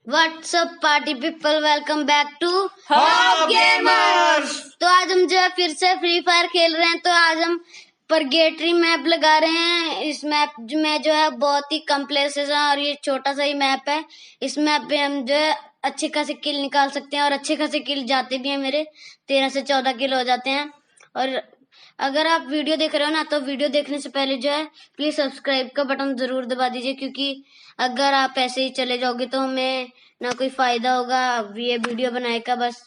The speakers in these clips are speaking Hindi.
WhatsApp party people, welcome back to hub gamers. तो आज हम जो है फिर से फ्री फायर खेल रहे हैं। तो आज हम परगेटरी मैप लगा रहे हैं। इस मैप में जो है बहुत ही कम प्लेसेस हैं और ये छोटा सा ही मैप है। इस मैप पे हम जो है अच्छे खासे किल निकाल सकते हैं और अच्छे खासे किल जाते भी हैं। मेरे 13 से 14 किल हो जाते हैं। और अगर आप वीडियो देख रहे हो ना, तो वीडियो देखने से पहले जो है प्लीज सब्सक्राइब का बटन जरूर दबा दीजिए, क्योंकि अगर आप ऐसे ही चले जाओगे तो हमें ना कोई फायदा होगा ये वीडियो बनाने का। बस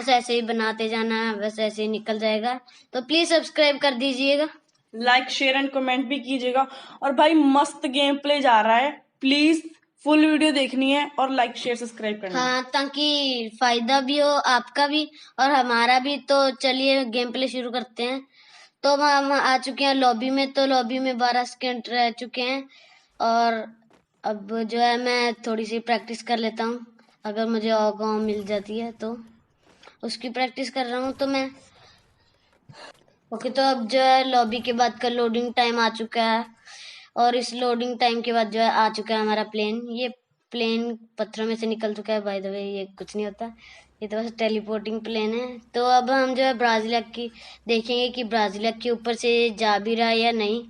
ऐसे ही बनाते जाना, बस ऐसे ही निकल जाएगा। तो प्लीज सब्सक्राइब कर दीजिएगा, लाइक शेयर एंड कमेंट भी कीजिएगा। और भाई मस्त गेम प्ले जा रहा है, प्लीज फुल वीडियो देखनी है और लाइक शेयर सब्सक्राइब करना है। हाँ, ताकि फायदा भी हो आपका भी और हमारा भी। तो चलिए गेम प्ले शुरू करते हैं। तो हम आ चुके हैं लॉबी में। तो लॉबी में 12 सेकंड रह चुके हैं और अब जो है मैं थोड़ी सी प्रैक्टिस कर लेता हूँ। अगर मुझे और गाँव मिल जाती है तो उसकी प्रैक्टिस कर रहा हूँ। तो मैं ओके, तो अब जो है लॉबी के बाद का लोडिंग टाइम आ चुका है और इस लोडिंग टाइम के बाद जो है आ चुका है हमारा प्लेन। ये प्लेन पत्थरों में से निकल चुका है। बाय द वे ये कुछ नहीं होता, ये तो बस टेलीपोर्टिंग प्लेन है। तो अब हम जो है ब्राजीलिया की देखेंगे कि ब्राजीलिया के ऊपर से जा भी रहा है या नहीं,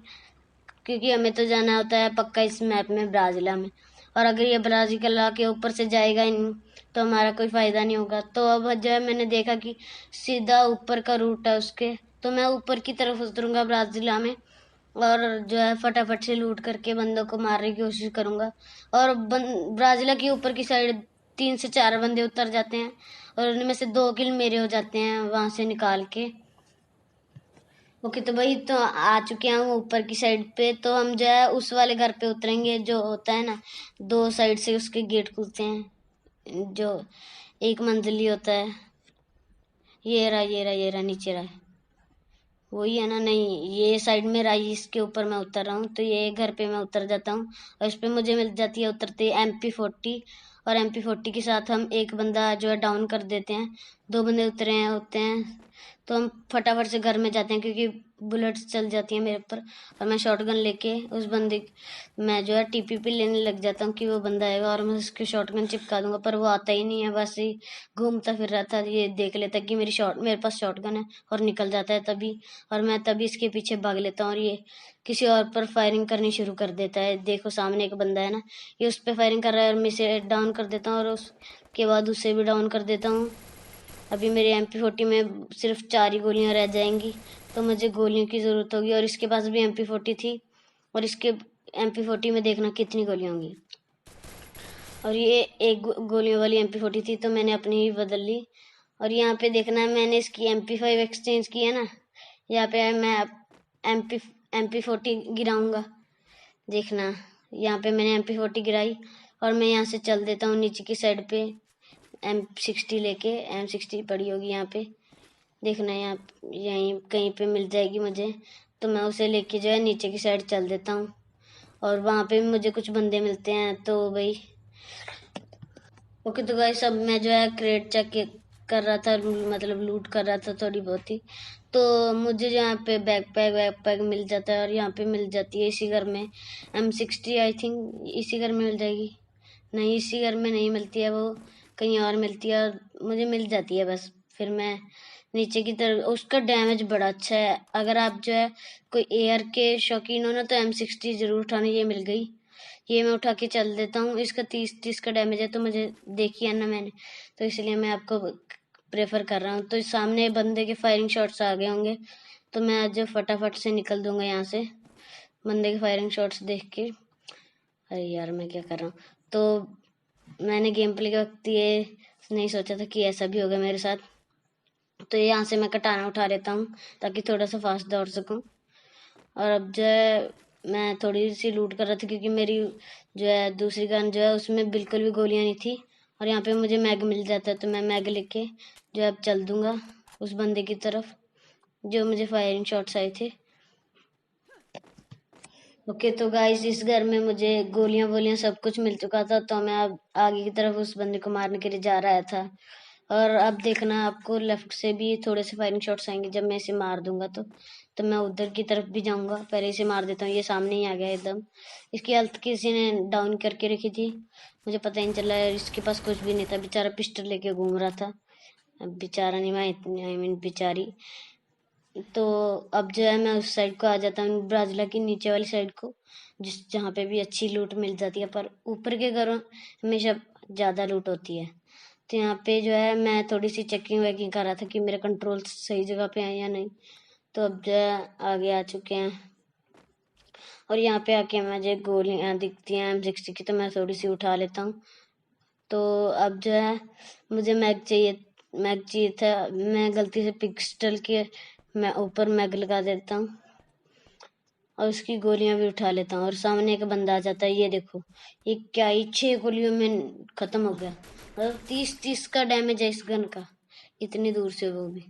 क्योंकि हमें तो जाना होता है पक्का इस मैप में ब्राजीलिया में। और अगर ये ब्राजीलिया के ऊपर से जाएगा ही नहीं तो हमारा कोई फायदा नहीं होगा। तो अब जो है मैंने देखा कि सीधा ऊपर का रूट है उसके, तो मैं ऊपर की तरफ उतरूंगा ब्राजीलिया में और जो है फटाफट से लूट करके बंदों को मारने की कोशिश करूंगा। और ब्राजीलिया के ऊपर की साइड 3 से 4 बंदे उतर जाते हैं और उनमें से 2 किल मेरे हो जाते हैं वहां से निकाल के। ओके, तो भाई तो आ चुके हैं हम ऊपर की साइड पे। तो हम जो है उस वाले घर पे उतरेंगे जो होता है ना, 2 साइड से उसके गेट खुलते हैं, जो एक मंजिली होता है। ये रहा ये रहा ये रहा, नीचे रहा, वही है ना? नहीं, ये साइड में रहा, इसके ऊपर मैं उतर रहा हूँ। तो ये घर पे मैं उतर जाता हूँ और इस पे मुझे मिल जाती है उतरते MP40। और MP40 के साथ हम एक बंदा जो है डाउन कर देते हैं। 2 बंदे उतरे हैं होते हैं, तो हम फटाफट से घर में जाते हैं क्योंकि बुलेट्स चल जाती हैं मेरे ऊपर। और मैं शॉटगन लेके उस बंदे मैं जो है TP लेने लग जाता हूँ कि वो बंदा आएगा और मैं उसके शॉटगन चिपका दूंगा। पर वो आता ही नहीं है, बस ही घूमता फिर रहा था। ये देख लेता कि मेरे पास शॉटगन है और निकल जाता है तभी। और मैं तभी इसके पीछे भाग लेता हूँ और ये किसी और पर फायरिंग करनी शुरू कर देता है। देखो सामने एक बंदा है ना, ये उस पर फायरिंग कर रहा है और मैं इसे डाउन कर देता हूँ और उसके बाद उसे भी डाउन कर देता हूँ। अभी मेरे MP40 में सिर्फ 4 ही गोलियां रह जाएंगी, तो मुझे गोलियों की ज़रूरत होगी। और इसके पास भी MP40 थी और इसके MP40 में देखना कितनी गोलियां होंगी। और ये एक गोलियों वाली MP40 थी, तो मैंने अपनी ही बदल ली। और यहाँ पे देखना मैंने इसकी MP5 एक्सचेंज की है ना, यहाँ पे मैं MP40 गिराऊंगा। देखना यहाँ पे मैंने MP40 गिराई और मैं यहाँ से चल देता हूँ नीचे की साइड पे। M60 लेके, M60 पड़ी होगी यहाँ पे, देखना यहाँ यहीं कहीं पे मिल जाएगी मुझे। तो मैं उसे लेके जो है नीचे की साइड चल देता हूँ और वहाँ पे मुझे कुछ बंदे मिलते हैं। तो भाई ओके, तो गाइस अब मैं जो है क्रेट चेक कर रहा था, मतलब लूट कर रहा था थोड़ी बहुत ही। तो मुझे यहाँ पे बैकपैक मिल जाता है और यहाँ पे मिल जाती है इसी घर में M60। आई थिंक इसी घर में मिल जाएगी। नहीं, इसी घर में नहीं मिलती है, वो कहीं और मिलती है और मुझे मिल जाती है बस। फिर मैं नीचे की तरफ, उसका डैमेज बड़ा अच्छा है। अगर आप जो है कोई एयर के शौकीन हो ना, तो M60 जरूर उठाना। ये मिल गई, ये मैं उठा के चल देता हूँ। इसका 30 का डैमेज है, तो मुझे देखी है ना मैंने, तो इसलिए मैं आपको प्रेफर कर रहा हूँ। तो सामने बंदे के फायरिंग शॉट्स आ गए होंगे, तो मैं आज फटाफट से निकल दूंगा यहाँ से बंदे के फायरिंग शॉट्स देख के। अरे यार मैं क्या कर रहा हूँ? तो मैंने गेम प्ले के वक्त ये नहीं सोचा था कि ऐसा भी होगा मेरे साथ। तो यहाँ से मैं कटाना उठा लेता हूँ ताकि थोड़ा सा फास्ट दौड़ सकूँ। और अब जो है मैं थोड़ी सी लूट कर रहा था क्योंकि मेरी जो है दूसरी गन जो है उसमें बिल्कुल भी गोलियां नहीं थी। और यहाँ पे मुझे मैग मिल जाता है, तो मैं मैग लेके जो है अब चल दूंगा उस बंदे की तरफ जो मुझे फायरिंग शॉट्स आए थे। ओके, तो गाइस इस घर में मुझे गोलियां वोलियां सब कुछ मिल चुका था, तो मैं अब आगे की तरफ उस बंदे को मारने के लिए जा रहा था। और अब देखना आपको लेफ्ट से भी थोड़े से फायरिंग शॉट्स आएंगे। जब मैं इसे मार दूंगा तो मैं उधर की तरफ भी जाऊंगा। पहले इसे मार देता हूँ, ये सामने ही आ गया एकदम। इसकी हेल्थ किसी ने डाउन करके रखी थी, मुझे पता ही नहीं चला। इसके पास कुछ भी नहीं था, बेचारा पिस्टल लेके घूम रहा था। अब बेचारा नहीं, मैं आई मीन बेचारी। तो अब जो है मैं उस साइड को आ जाता हूँ, ब्राजीला की नीचे वाली साइड को, जहाँ पे भी अच्छी लूट मिल जाती है। पर ऊपर के घरों हमेशा ज़्यादा लूट होती है। तो यहाँ पे जो है मैं थोड़ी सी चेकिंग वेकिंग कर रहा था कि मेरे कंट्रोल सही जगह पे हैं या नहीं। तो अब जो है आगे आ चुके हैं, और यहाँ पे आके मुझे गोलियाँ दिखती हैं M60 की, तो मैं थोड़ी सी उठा लेता हूँ। तो अब जो है मुझे मैग चाहिए था। मैं गलती से पिस्टल के मैं ऊपर मैग लगा देता हूँ और उसकी गोलियां भी उठा लेता हूँ। और सामने एक बंदा आ जाता है, ये देखो, ये क्या ही 6 गोलियों में खत्म हो गया। मतलब 30 का डैमेज है इस गन का, इतनी दूर से वो भी।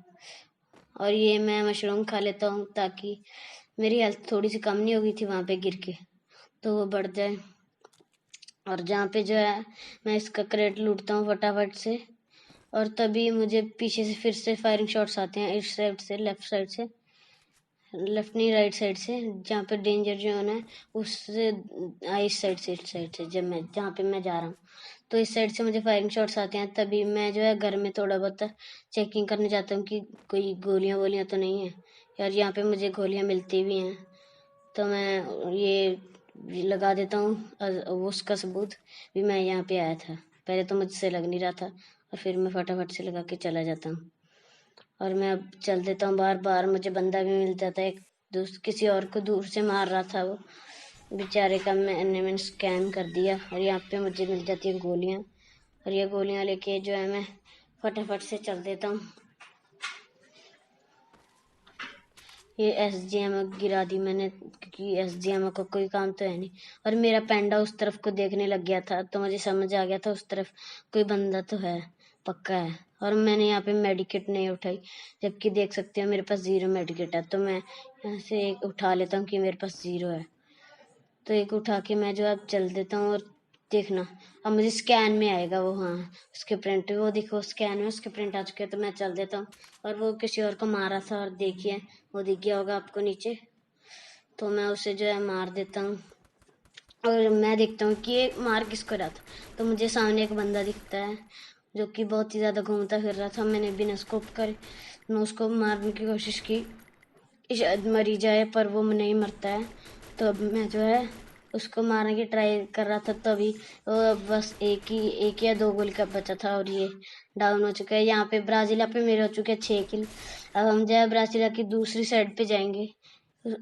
और ये मैं मशरूम खा लेता हूँ ताकि मेरी हेल्थ थोड़ी सी कम नहीं होगी थी वहां पे गिर के, तो वो बढ़ जाए। और जहाँ पे जो है मैं इसका क्रेट लूटता हूँ फटाफट से, और तभी मुझे पीछे से फिर से फायरिंग शॉट्स आते हैं, इस साइड से, लेफ्ट साइड से, लेफ्ट नहीं राइट साइड से, जहाँ पे डेंजर जोन है उससे। इस साइड से, इस साइड से, जब मैं जहाँ पे मैं जा रहा हूँ तो इस साइड से मुझे फायरिंग शॉट्स आते हैं। तभी मैं जो है घर में थोड़ा बहुत चेकिंग करने जाता हूँ कि कोई गोलियाँ वोलियाँ तो नहीं है। यार यहाँ पे मुझे गोलियाँ मिलती भी हैं, तो मैं ये लगा देता हूँ उसका सबूत भी मैं यहाँ पे आया था। पहले तो मुझसे लग नहीं रहा था, और फिर मैं फटाफट से लगा के चला जाता हूँ। और मैं अब चल देता हूँ। बार बार मुझे बंदा भी मिल जाता है, एक दोस्त किसी और को दूर से मार रहा था, वो बेचारे का मैंने स्कैम कर दिया। और यहाँ पे मुझे मिल जाती है गोलियाँ, और ये गोलियाँ लेके जो है मैं फटाफट से चल देता हूँ। ये SGM गिरा दी मैंने, क्योंकि SGM का कोई काम तो है नहीं। और मेरा पैंडा उस तरफ को देखने लग गया था, तो मुझे समझ आ गया था उस तरफ कोई बंदा तो है, पक्का है। और मैंने यहाँ पे मेडिकेट नहीं उठाई, जबकि देख सकते हो मेरे पास 0 मेडिकेट है। तो मैं यहाँ से एक उठा लेता हूँ कि मेरे पास 0 है, तो एक उठा के मैं जो अब चल देता हूँ। और देखना, अब मुझे स्कैन में आएगा वो, हाँ उसके प्रिंट, वो देखो स्कैन में उसके प्रिंट आ चुके हैं। तो मैं चल देता हूँ, और वो किसी और को मारा था, और देखिए वो दिख गया होगा आपको नीचे, तो मैं उसे जो है मार देता हूँ। और मैं देखता हूँ कि ये मार किसको रहा था, तो मुझे सामने एक बंदा दिखता है जो कि बहुत ही ज़्यादा घूमता फिर रहा था। मैंने बिना स्कोप कर उसको मारने की कोशिश की, शायद मरी जाए, पर वो नहीं मरता है। तो अब मैं जो है उसको मारने की ट्राई कर रहा था, तभी वो बस एक या 2 गोली का बचा था, और ये डाउन हो चुका है। यहाँ पे ब्राजीला पे मेरे हो चुके हैं 6 किल। अब हम जो है ब्राजीला की दूसरी साइड पे जाएंगे,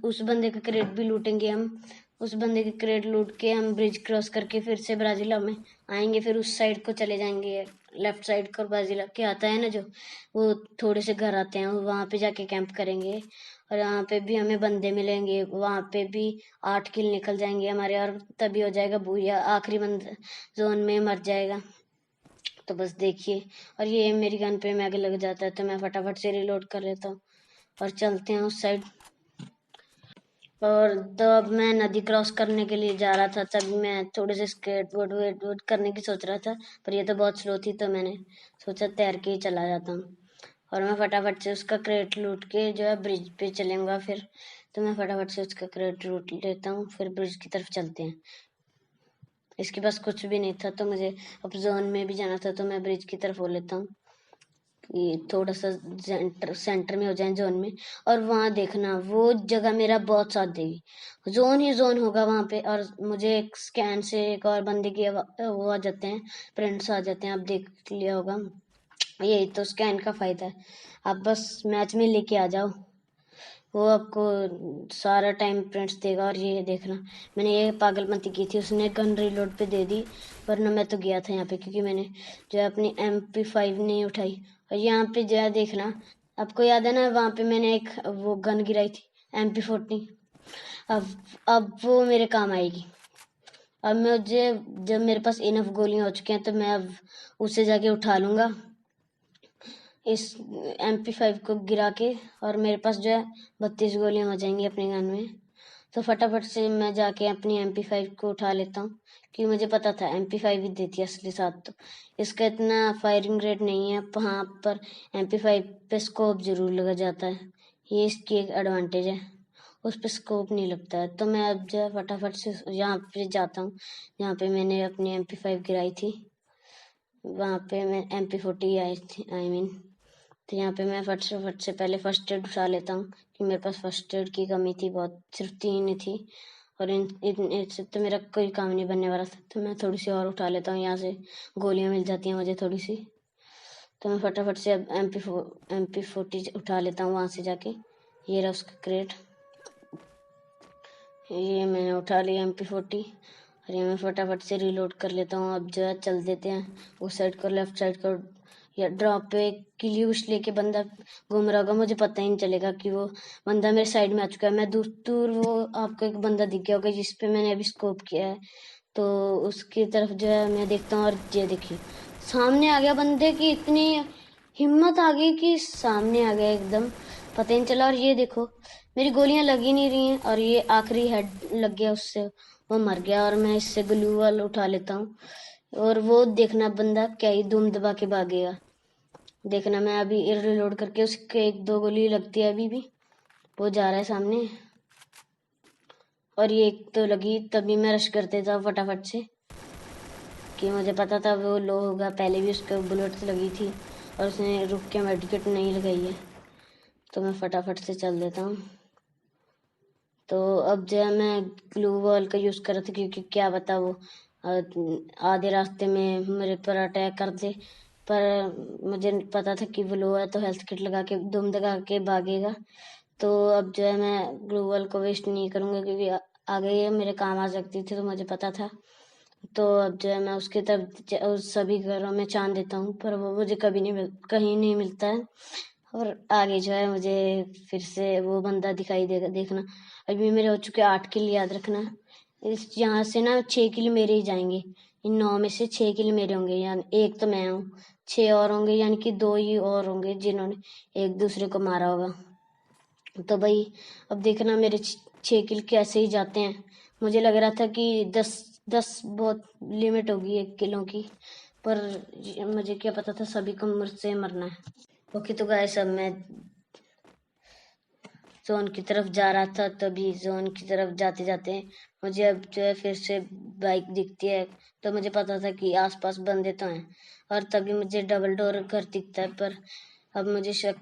उस बंदे का क्रेट भी लूटेंगे हम। उस बंदे के क्रेट लूट के हम ब्रिज क्रॉस करके फिर से ब्राजीला में आएंगे, फिर उस साइड को चले जाएंगे, लेफ्ट साइड को। ब्राजीला के आता है ना जो, वो थोड़े से घर आते हैं, वहां पे जाके कैंप करेंगे। और यहाँ पे भी हमें बंदे मिलेंगे, वहां पे भी 8 किल निकल जाएंगे हमारे, और तभी हो जाएगा भूया, आखिरी बंदा जोन में मर जाएगा। तो बस देखिए, और ये मेरी गन पे मैग लग जाता है, तो मैं फटाफट से रिलोड कर लेता हूँ और चलते हैं उस साइड। और तब मैं नदी क्रॉस करने के लिए जा रहा था, तभी मैं थोड़े से स्केटबोर्ड वेटबोर्ड करने की सोच रहा था, पर ये तो बहुत स्लो थी, तो मैंने सोचा तैर के ही चला जाता हूँ। और मैं फटाफट से उसका क्रेट लूट के जो है ब्रिज पे चलूंगा फिर। तो मैं फटाफट से उसका क्रेट लूट लेता हूँ, फिर ब्रिज की तरफ चलते हैं। इसके पास कुछ भी नहीं था, तो मुझे अब जोन में भी जाना था, तो मैं ब्रिज की तरफ हो लेता हूँ कि थोड़ा सा सेंटर में हो जाए जोन में। और वहां देखना, वो जगह मेरा बहुत साथ देगी, जोन ही जोन होगा वहां पे। और मुझे एक स्कैन से एक और बंदे की वो आ जाते हैं, प्रिंट्स आ जाते हैं, आप देख लिया होगा। यही तो स्कैन का फायदा है, आप बस मैच में लेके आ जाओ, वो आपको सारा टाइम प्रिंट्स देगा। और ये देखना, मैंने ये पागलपंती की थी, उसने गन रीलोड पे दे दी, वरना मैं तो गया था यहाँ पे, क्योंकि मैंने जो है अपनी MP5 नहीं उठाई। और यहाँ पे जो है देखना, आपको याद है ना वहाँ पे मैंने एक वो गन गिराई थी, MP40। अब वो मेरे काम आएगी। अब मुझे, जब मेरे पास इनफ गोलियां हो चुकी हैं, तो मैं अब उसे जाके उठा लूंगा, इस MP5 को गिरा के। और मेरे पास जो है 32 गोलियां हो जाएंगी अपनी गन में, तो फटाफट से मैं जाके अपनी MP5 को उठा लेता हूँ, कि मुझे पता था MP5 ही देती है असली साथ। तो इसका इतना फायरिंग रेट नहीं है वहाँ पर, MP5 पे स्कोप जरूर लगा जाता है, ये इसकी एक एडवांटेज है, उस पर स्कोप नहीं लगता है। तो मैं अब जो है फटाफट से यहाँ पे जाता हूँ जहाँ पे मैंने अपनी MP5 गिराई थी, वहाँ पे मैं MP40 आई थी आई मीन। तो यहाँ पे मैं फट से पहले फर्स्ट एड उठा लेता हूँ, कि मेरे पास फर्स्ट एड की कमी थी बहुत, सिर्फ 3 ही थी, और इससे तो मेरा कोई काम नहीं बनने वाला था। तो मैं थोड़ी सी और उठा लेता हूँ, यहाँ से गोलियाँ मिल जाती हैं मुझे थोड़ी सी। तो मैं फटाफट से अब MP40 उठा लेता हूँ वहाँ से जाके। ये रहा उसका क्रेट, ये मैंने उठा लिया MP40, और ये मैं फटाफट से रीलोड कर लेता हूँ। अब जो है चल देते हैं उस साइड को, लेफ्ट साइड को, या ड्रॉप पे किल्यूश लेके बंदा घूम रहा होगा, मुझे पता ही नहीं चलेगा कि वो बंदा मेरे साइड में आ चुका है। मैं दूर दूर वो आपको एक बंदा दिख गया होगा जिस पे मैंने अभी स्कोप किया है, तो उसकी तरफ जो है मैं देखता हूँ, और ये देखिए सामने आ गया। बंदे की इतनी हिम्मत आ गई कि सामने आ गया एकदम, पता ही नहीं चला। और ये देखो मेरी गोलियां लग ही नहीं रही हैं, और ये आखिरी हेड लग गया उससे, वो मर गया। और मैं इससे ग्लू वाल उठा लेता हूँ, और वो देखना बंदा क्या ही धूम दबा के भागेगा। देखना मैं अभी रिलोड करके, उसके 1-2 गोली लगती है अभी भी, वो जा रहा है सामने, और ये एक तो लगी, तभी मैं रश कर देता हूँ फटाफट से, कि मुझे पता था वो लो होगा, पहले भी उसको बुलेट लगी थी और उसने रुक के मेडिकेट नहीं लगाई है। तो मैं फटाफट से चल देता हूँ। तो अब जो है मैं ग्लू वॉल का यूज़ कर रहा था, क्योंकि क्या बता वो आधे रास्ते में मेरे पर अटैक कर दे, पर मुझे पता था कि वो लो है, तो हेल्थ किट लगा के दुम दगा के भागेगा। तो अब जो है मैं ग्लू वॉल को वेस्ट नहीं करूँगा, क्योंकि आगे ये मेरे काम आ सकती थी, तो मुझे पता था। तो अब जो है मैं उसकी तरफ उस सभी घरों में चांद देता हूँ, पर वो मुझे कभी नहीं कहीं नहीं मिलता है। और आगे जो है मुझे फिर से वो बंदा दिखाई देगा, देखना। अभी मेरे हो चुके 8 किल, याद रखना। इस यहाँ से ना 6 किल मेरे ही जाएंगे, इन 9 में से 6 किल मेरे होंगे, यानी एक तो मैं हूँ, 6 और होंगे, यानी कि 2 ही और होंगे जिन्होंने एक दूसरे को मारा होगा। तो भाई अब देखना मेरे 6 किल कैसे ही जाते हैं। मुझे लग रहा था कि 10 बहुत लिमिट होगी 1 किलों की, पर मुझे क्या पता था सभी को मुझसे मरना है। ओके तो गाइस, अब मैं जोन की तरफ जा रहा था, तभी जोन की तरफ जाते जाते मुझे अब जो है फिर से बाइक दिखती है। तो मुझे पता था कि आसपास बंदे तो हैं, और तभी मुझे डबल डोर घर दिखता है, पर अब मुझे शक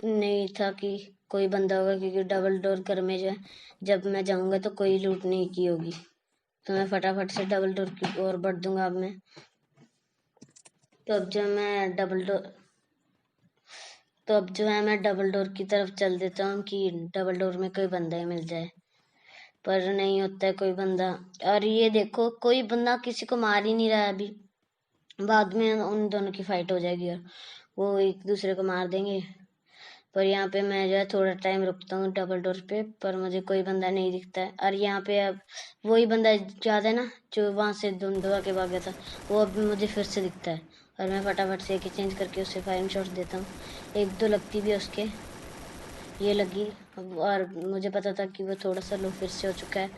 नहीं था कि कोई बंदा होगा, क्योंकि डबल डोर घर में जो है जब मैं जाऊंगा तो कोई लूट नहीं की होगी। तो मैं फटाफट से डबल डोर की ओर बढ़ दूंगा अब मैं। तो अब जो मैं डबल डोर तो अब जो है मैं डबल डोर की तरफ चल देता हूँ, कि डबल डोर में कोई बंदा ही मिल जाए, पर नहीं होता है कोई बंदा। और ये देखो कोई बंदा किसी को मार ही नहीं रहा है अभी, बाद में उन दोनों की फाइट हो जाएगी और वो एक दूसरे को मार देंगे। पर यहाँ पे मैं जो है थोड़ा टाइम रुकता हूँ डबल डोर पे, पर मुझे कोई बंदा नहीं दिखता है। और यहाँ पे अब वही बंदा याद है ना जो वहां से धुंधवा के भाग गया था, वो अब मुझे फिर से दिखता है, और मैं फटाफट से एक चेंज करके उससे फायरिंग शॉट देता हूँ। 1-2 लगती भी है उसके, ये लगी। और मुझे पता था कि वो थोड़ा सा लो फिर से हो चुका है,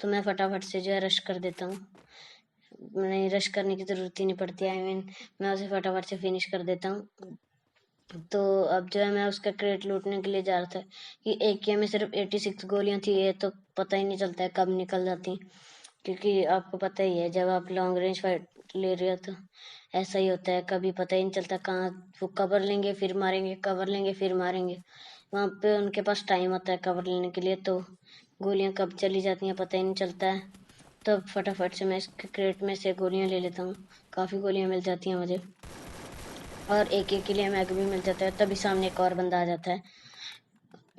तो मैं फटाफट से जो है रश कर देता हूँ। नहीं, रश करने की जरूरत ही नहीं पड़ती, आई मीन मैं उसे फटाफट से फिनिश कर देता हूँ। तो अब जो है मैं उसका क्रेट लूटने के लिए जा रहा था, कि AK में सिर्फ 86 गोलियां थी, ये तो पता ही नहीं चलता है कब निकल जाती, क्योंकि आपको पता ही है जब आप लॉन्ग रेंज फाइट ले रहे हो तो ऐसा ही होता है, कभी पता ही नहीं चलता कहाँ वो कवर लेंगे फिर मारेंगे, कवर लेंगे फिर मारेंगे। वहाँ पे उनके पास टाइम होता है कवर लेने के लिए, तो गोलियां कब चली जाती हैं पता ही नहीं चलता है। तो फटाफट से मैं इस क्रेट में से गोलियां ले लेता हूँ, काफ़ी गोलियां मिल जाती हैं मुझे, और AK के लिए मैग भी मिल जाता है। तभी सामने एक और बंदा आ जाता है,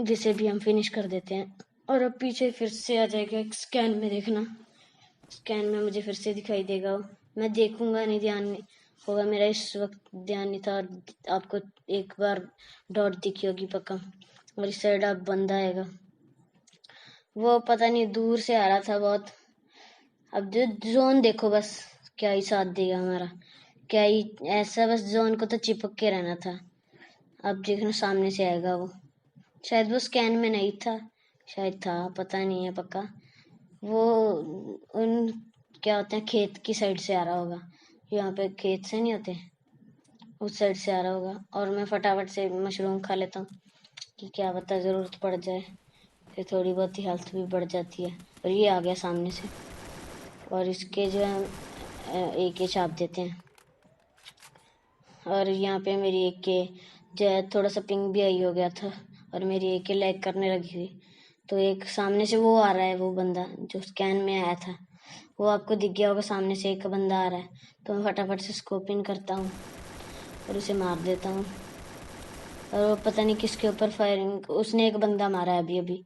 जिसे भी हम फिनिश कर देते हैं। और अब पीछे फिर से आ जाएगा एक स्कैन में, देखना स्कैन में मुझे फिर से दिखाई देगा। मैं देखूंगा नहीं, ध्यान नहीं होगा मेरा इस वक्त, ध्यान नहीं था। आपको एक बार डॉट दिखी होगी पक्का, और इस साइड अब बंदा आएगा, वो पता नहीं दूर से आ रहा था बहुत। अब जो जोन देखो बस, क्या ही साथ देगा हमारा, क्या ही ऐसा, बस जोन को तो चिपक के रहना था। अब देखना सामने से आएगा वो, शायद वो स्कैन में नहीं था, शायद था, पता नहीं है पक्का। वो उन क्या होते हैं, खेत की साइड से आ रहा होगा। यहाँ पे खेत से नहीं होते, उस साइड से आ रहा होगा। और मैं फटाफट से मशरूम खा लेता हूँ कि क्या पता ज़रूरत पड़ जाए, फिर थोड़ी बहुत ही हेल्थ भी बढ़ जाती है। और ये आ गया सामने से, और इसके जो है AK छाप देते हैं। और यहाँ पे मेरी AK जो है थोड़ा सा पिंग भी आई हो गया था, और मेरी AK लैग करने लगी थी। तो एक सामने से वो आ रहा है, वो बंदा जो स्कैन में आया था, वो आपको दिख गया होगा। सामने से एक बंदा आ रहा है, तो मैं फटाफट से स्कोप इन करता हूँ और उसे मार देता हूँ। और वो पता नहीं किसके ऊपर फायरिंग, उसने एक बंदा मारा है अभी अभी।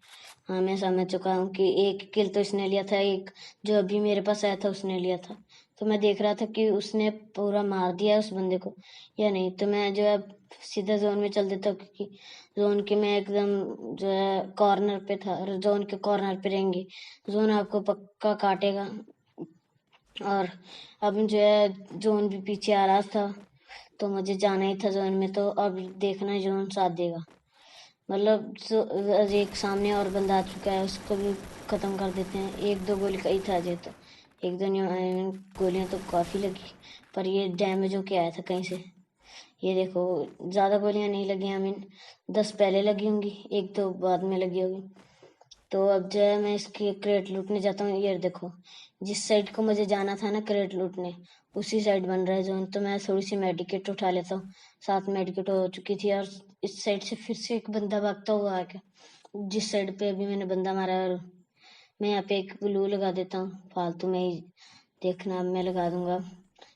हाँ, मैं समझ चुका हूँ कि एक किल तो इसने लिया था, एक जो अभी मेरे पास आया था उसने लिया था। तो मैं देख रहा था कि उसने पूरा मार दिया है उस बंदे को या नहीं। तो मैं जो है सीधा जोन में चल देता हूँ, क्योंकि जोन के मैं एकदम जो है कॉर्नर पे था, और जोन के कॉर्नर पे रहेंगे, जोन आपको पक्का काटेगा। और अब जो है जोन भी पीछे आ रहा था, तो मुझे जाना ही था जोन में। तो अब देखना जोन साथ देगा, मतलब एक सामने और बंदा आ चुका है, उसको भी खत्म कर देते हैं। एक दो गोली का ही था अजय, तो एक दो गोलियां तो काफी लगी, पर ये डैमेज होके आया था कहीं से। ये देखो, ज्यादा गोलियां नहीं लगी, 10 पहले लगी होंगी, एक दो बाद में लगी होगी। तो अब जो है मैं इसकी क्रेट लूटने जाता हूँ। ये देखो, जिस साइड को मुझे जाना था ना क्रेट लूटने, उसी साइड बन रहा है जोन। तो मैं थोड़ी सी मेडिकेट उठा लेता हूँ, 7 मेडिकेट हो चुकी थी। और इस साइड से फिर से एक बंदा भागता हुआ आ गया, जिस साइड पे अभी मैंने बंदा मारा है। और मैं यहाँ पे एक ग्लू लगा देता हूँ, फालतू में ही देखना, अब मैं लगा दूंगा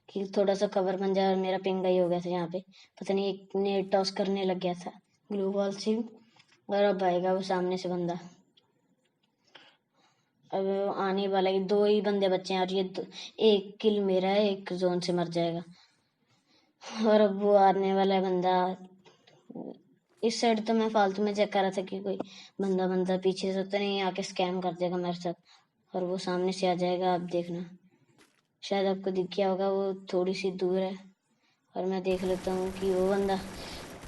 कि थोड़ा सा कवर बन जाए। और मेरा पिंग ही हो गया था यहाँ पे, पता नहीं एक ने टॉस करने लग गया था ग्लू बॉल से। और अब आएगा वो सामने से बंदा, अब आने वाला है। 2 ही बंदे बच्चे हैं, और ये एक किल मेरा है, एक जोन से मर जाएगा। और अब वो आने वाला है बंदा। इस साइड तो मैं फालतू में चेक कर रहा था कि कोई बंदा पीछे से तो नहीं आके स्कैम कर देगा मेरे साथ, और वो सामने से आ जाएगा। अब देखना, शायद आपको दिख गया होगा, वो थोड़ी सी दूर है। और मैं देख लेता हूँ कि वो बंदा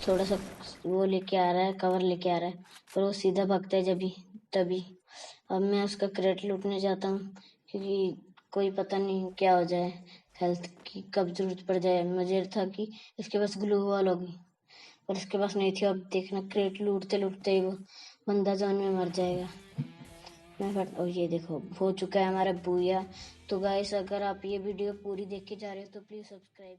थोड़ा सा वो लेके आ रहा है, कवर लेके आ रहा है, पर वो सीधा भागता है जब तभी। अब मैं उसका क्रेट लूटने जाता हूँ, क्योंकि कोई पता नहीं क्या हो जाए, हेल्थ की कब जरूरत पड़ जाए। मुझे था कि इसके पास ग्लू वॉल होगी, पर इसके पास नहीं थी। अब देखना, क्रेट लूटते लूटते ही वो बंदा जोन में मर जाएगा। और ये देखो, हो चुका है हमारा बूया। तो गाइस, अगर आप ये वीडियो पूरी देख के जा रहे हो तो प्लीज सब्सक्राइब।